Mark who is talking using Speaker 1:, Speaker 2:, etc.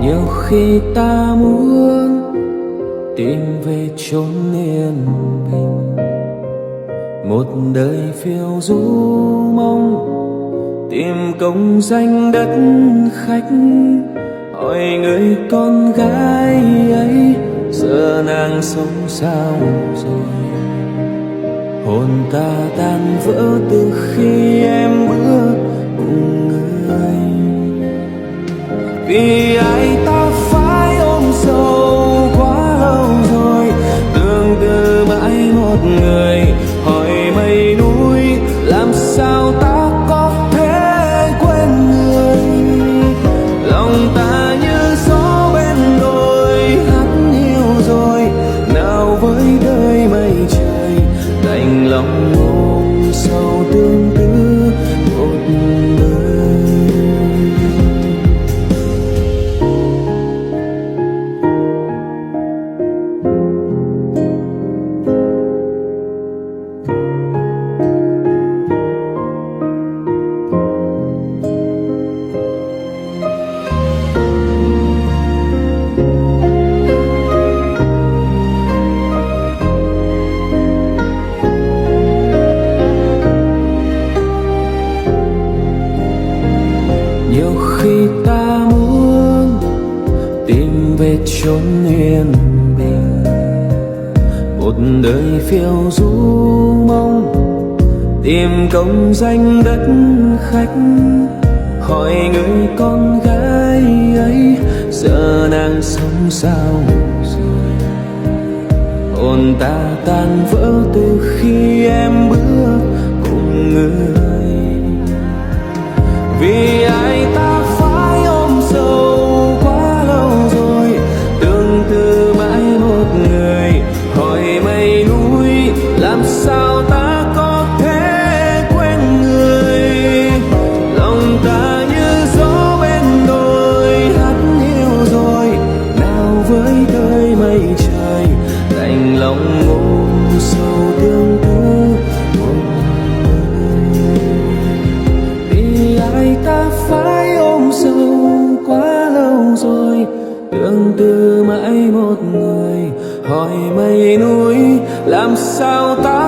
Speaker 1: Nhiều khi ta muốn tìm về chốn yên bình, một đời phiêu du mong tìm công danh đất khách. Hỏi người con gái ấy giờ nàng sống sao rồi, hồn ta tan vỡ từ khi em bước cùng người. Vì ai ta phải ôm sầu quá lâu rồi, tương tư mãi một người. Hỏi mây núi làm sao ta có thể quên người, lòng ta như gió bên đồi hát nhiều rồi. Nào với đời mây trời đành lòng ôm sầu tương tư một đời. Nhiều khi ta muốn tìm về chốn yên bình, một đời phiêu du mong tìm công danh đất khách. Hỏi người con gái ấy giờ nàng sống sao rồi, hồn ta tan vỡ từ khi em bước cùng người. Vì ai ta phải ôm sầu quá lâu rồi, tương tư mãi một người. Hỏi mây núi làm sao ta có thể quên người, lòng ta như gió bên đồi hát nhiều rồi. Nào với đời mây trời đành lòng ôm sầu tương tư một người. Vì ai ta phải ôm sầu quá lâu rồi, tương tư mãi một người. Hỏi mây núi làm sao ta